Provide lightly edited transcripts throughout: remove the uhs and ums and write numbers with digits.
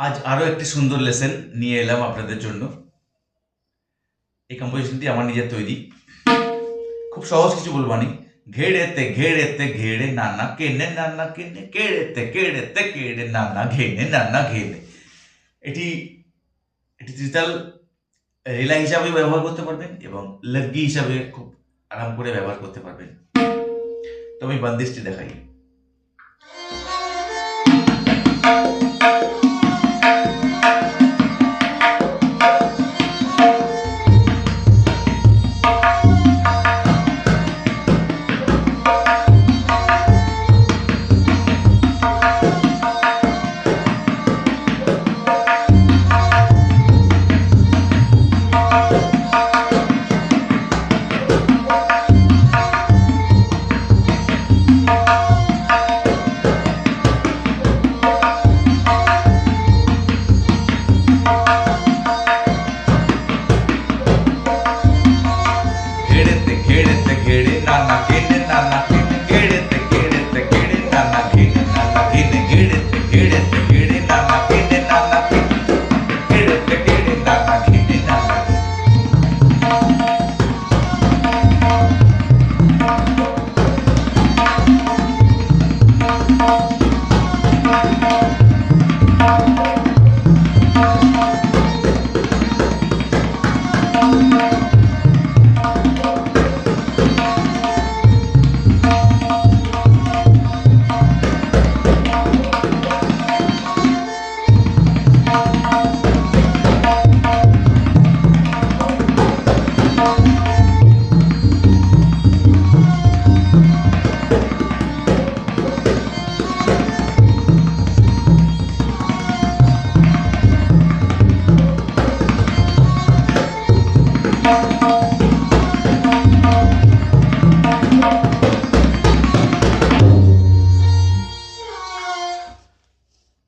আজ আরও একটি সুন্দর লেসেন নিয়ে এলাম আপনাদের জন্য। এই কম্পোজিশনটি আমার নিজের তৈরি, খুব সহজ কিছু বলবানি। ঘেড়েতে ঘেড়েতে ঘেড়ে নানা কেনে নানা কেনে কেড়েতে কেড়েতে কেড়ে নানা ঘেনে নানা ঘেনে। এটি ত্রিতাল রেলা হিসাবে ব্যবহার করতে পারবেন এবং লগ্গি হিসাবে খুব আরাম করে ব্যবহার করতে পারবেন। তো আমি বন্দিশটি দেখাই।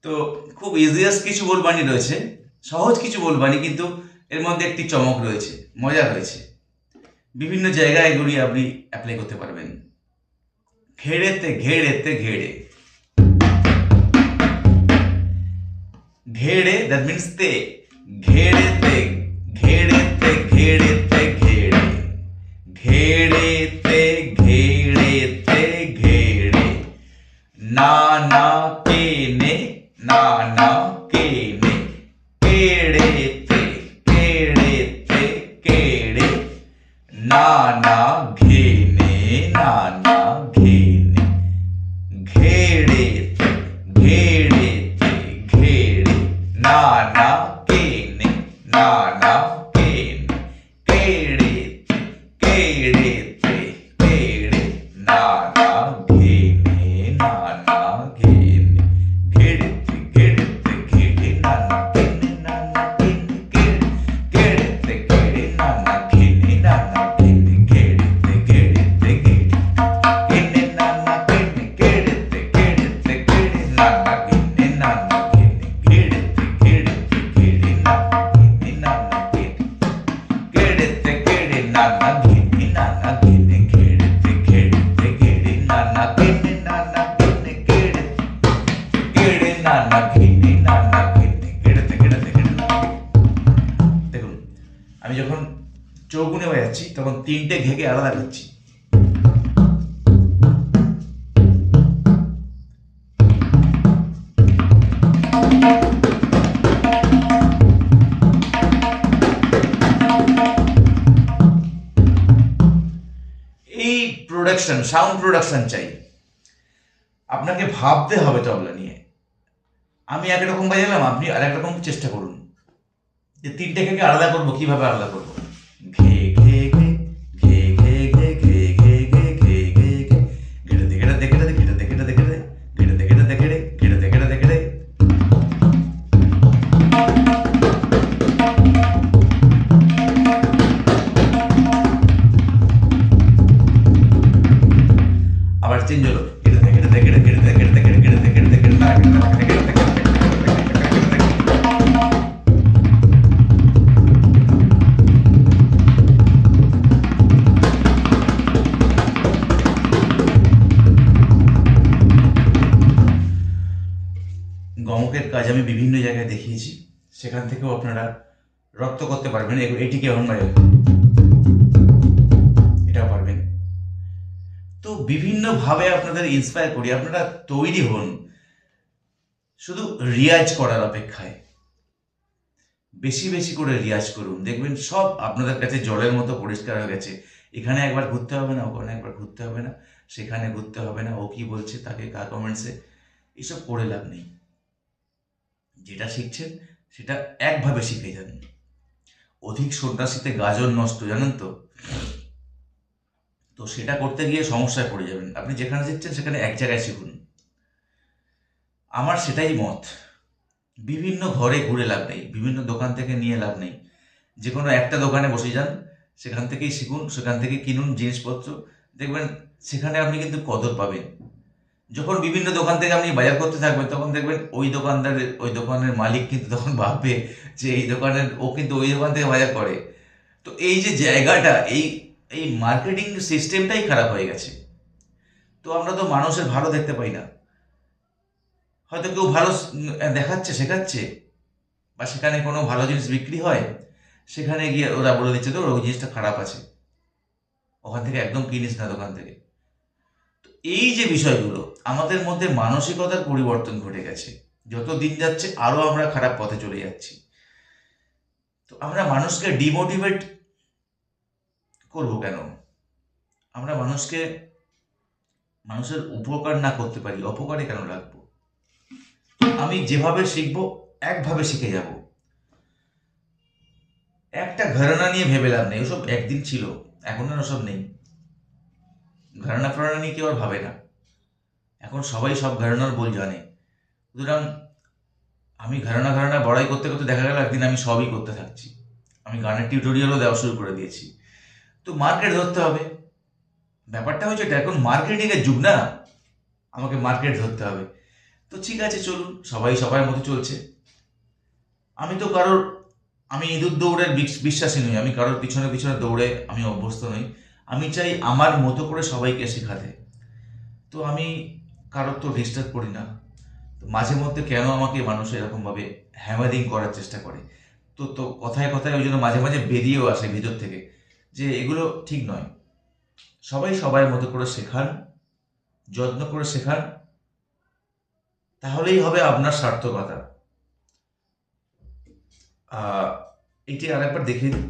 তো খুব ইজিয়েস্ট কিছু বলবানি রয়েছে, সহজ কিছু বলবানি, কিন্তু এর মধ্যে একটি চমক রয়েছে, মজা রয়েছে। বিভিন্ন জায়গায় এগুলি আপনি অ্যাপ্লাই করতে পারবেন। ঘেড়েতে ঘেড়েতে ঘেড়ে, ঘেড়ে দ্যাট মিনস তে, ঘেড়েতে ঘেড়েতে ঘেড়েতে ঘেড়ে, ঘেড়েতে ঘেড়েতে ঘেড়ে, না না কেনে না না কেনে, কেড়েতে কেড়েতে কেড়ে, না না ঘেনে না না ঘেনে, ঘেড়েতে ঘেড়েতে ঘেড়ে, না না কেনে না না কেনে, কেড়েতে কেড়েতে কেড়ে, না না ঘেনে না না ঘেনে, ঘেড়েতে ঘেড়েতে ঘেড়ে, না না কেনে না না কেনে, কেড়েতে কেড়ে না না ঘেনে না না ঘেনে, ঘেড়েতে ঘেড়েতে ঘেড়ে, কেনে না না কেনে, কেড়েতে কেড়েতে কেড়ে, না না ঘেনে না না ঘেনে, ঘেড়েতে ঘেড়েতে ঘেড়ে, না না ঘেনে না না ঘেনে, কেড়েতে কেড়ে না না ঘেনে না না ঘেনে, ঘেড়েতে ঘেড়েতে ঘেড়ে, না না ঘেনে না না ঘেনে, কেড়ে কেড়ে না না ঘেনে না না ঘেনে, ঘেড়েতে ঘেড়েতে ঘেড়ে না। দেখুন, আমি যখন চৌগুনে বাজাচ্ছি তখন তিনটে ঘেকে আলাদা করছি। এই প্রোডাকশন, সাউন্ড প্রোডাকশন চাই। আপনাকে ভাবতে হবে তবলা নিয়ে। আমি একরকম বাজালাম, আপনি আর একরকম চেষ্টা করুন যে তিনটে ঘেকে আলাদা করবো, কিভাবে আলাদা করবো। ঘে ঘে ঘে ঘে ঘে ঘে ঘে ঘে ঘে ঘে ঘে ঘে, ঘেড়েতে ঘেড়েতে ঘেড়েতে ঘেড়েতে ঘেড়েতে ঘেড়ে, ঘেড়েতে ঘেড়েতে ঘেড়ে, ঘেড়েতে ঘেড়েতে ঘেড়ে। আবার চেঞ্জ হলো, ঘেড়েতে ঘেড়েতে ঘেড়ে, ঘেড়েতে ঘেড়েতে ঘেড়ে, ঘেড়েতে ঘেড়েতে ঘেড়ে, না ঘেড়েতে ঘেড়েতে ঘেড়েতে ঘেড়েতে ঘেড়েতে। আমি বিভিন্ন জায়গায় দেখিয়েছি, সেখান থেকেও আপনারা রপ্ত করতে পারবেন। এটিকে এখন এটাও পারবেন। তো বিভিন্নভাবে আপনাদের ইন্সপায়ার করি, আপনারা তৈরি হন শুধু রিয়াজ করার অপেক্ষায়। বেশি বেশি করে রিয়াজ করুন, দেখবেন সব আপনাদের কাছে জলের মতো পরিষ্কার হয়ে গেছে। এখানে একবার ঘুরতে হবে না, ওখানে একবার ঘুরতে হবে না, সেখানে ঘুরতে হবে না, ও কি বলছে তাকে কার কমেন্টসে, এসব করে লাভ নেই। যেটা শিখছেন সেটা একভাবে শিখে যান। অধিক সন্ন্যাসীতে গাজন নষ্ট, জানেন তো? তো সেটা করতে গিয়ে সমস্যায় পড়ে যাবেন। আপনি যেখানে শিখছেন সেখানে এক জায়গায় শিখুন। আমার সেটাই মত। বিভিন্ন ঘরে ঘুরে লাভ নেই, বিভিন্ন দোকান থেকে নিয়ে লাভ নেই। যে কোনো একটা দোকানে বসে যান, সেখান থেকেই শিখুন, সেখান থেকে কিনুন জিনিসপত্র, দেখবেন সেখানে আপনি কিন্তু কদর পাবেন। যখন বিভিন্ন দোকান থেকে আপনি বাজার করতে থাকবেন, তখন দেখবেন ওই দোকানের মালিক কিন্তু তখন ভাববে যে ও কিন্তু ওই দোকান থেকে বাজার করে। তো এই যে জায়গাটা, এই মার্কেটিং সিস্টেমটাই খারাপ হয়ে গেছে। তো আমরা তো মানুষের ভালো দেখতে পাই না। হয়তো কেউ ভালো দেখাচ্ছে, শেখাচ্ছে, বা সেখানে কোনো ভালো জিনিস বিক্রি হয়, সেখানে গিয়ে ওরা বলে দিচ্ছে তো ওই জিনিসটা খারাপ আছে, ওখান থেকে একদম কিনিস না দোকান থেকে। তো এই যে বিষয়গুলো, আমাদের মধ্যে মানসিকতার পরিবর্তন ঘটে গেছে। যত দিন যাচ্ছে আরো আমরা খারাপ পথে চলে যাচ্ছি। তো আমরা মানুষকে ডিমোটিভেট করবো কেন? আমরা মানুষের উপকার না করতে পারি, অপকারে কেন রাখবো? আমি যেভাবে শিখবো একভাবে শিখে যাব। একটা ঘরানা নিয়ে ভেবে লাভ নেই, ওসব একদিন ছিল, এখন আর ওসব নেই। ঘরানা ফরানা নিয়ে কেউ আর ভাবে না, এখন সবাই সব ঘরানার বল জানে। সুতরাং আমি ঘরানা বড়াই করতে করতে দেখা গেল একদিন আমি সবই করতে থাকছি। আমি গানের টিউটোরিয়ালও দেওয়া শুরু করে দিয়েছি। তো মার্কেট ধরতে হবে। ব্যাপারটা হচ্ছে এটা, এখন মার্কেটিংয়ের যুগ না, আমাকে মার্কেট ধরতে হবে। তো ঠিক আছে, চলুন, সবাই সবার মতো চলছে। আমি ইঁদুর দৌড়ের বিশ্বাসী নই, আমি কারোর পিছনে পিছনে দৌড়ে আমি অভ্যস্ত নই। আমি চাই আমার মতো করে সবাইকে শেখাতে। তো আমি কারোর তো ডিস্টার্ব করি না। তো মাঝে মধ্যে কেন আমাকে মানুষ এরকমভাবে হ্যামারিং করার চেষ্টা করে, তো কথায় কথায় ওই জন্য মাঝে মাঝে বেরিয়েও আসে ভিতর থেকে যে এগুলো ঠিক নয়। সবাই সবার মতো করে শেখান, যত্ন করে শেখান, তাহলেই হবে আপনার সার্থকতা। এটি আরেকবার দেখে দিন।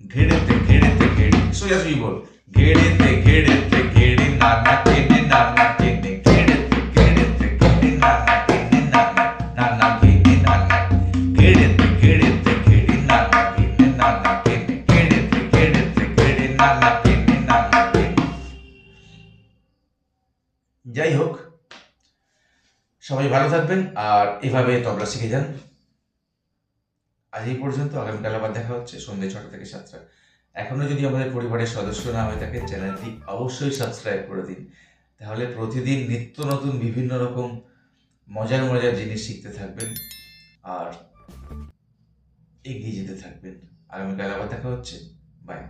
ঘেড়েতে ঘেড়েতে ঘেড়ে, সোজাসুজি বল, ঘেড়েতে ঘেড়েতে ঘেড়ে নানা কেনে নানা কেনে, ঘেড়েতে ঘেড়েতে ঘেড়ে নানা কেনে নানা কেনে নানা, ঘেড়েতে ঘেড়েতে ঘেড়ে নানা কেনে নানা কেনে, ঘেড়েতে ঘেড়েতে ঘেড়ে নানা কেনে নানা কেনে। যাই হোক, সবাই ভালো থাকবেন আর এভাবে তবলা শিখে যান। আজ এই পর্যন্ত, আগামীকাল আবার দেখা হচ্ছে সন্ধ্যে 6টা থেকে 7টা। এখনো যদি আমাদের পরিবারের সদস্য না হয়ে থাকে, চ্যানেলটি অবশ্যই সাবস্ক্রাইব করে দিন, তাহলে প্রতিদিন নিত্য নতুন বিভিন্ন রকম মজার মজার জিনিস শিখতে থাকবেন আর এগিয়ে যেতে থাকবেন। আগামীকাল আবার দেখা হচ্ছে, বাই।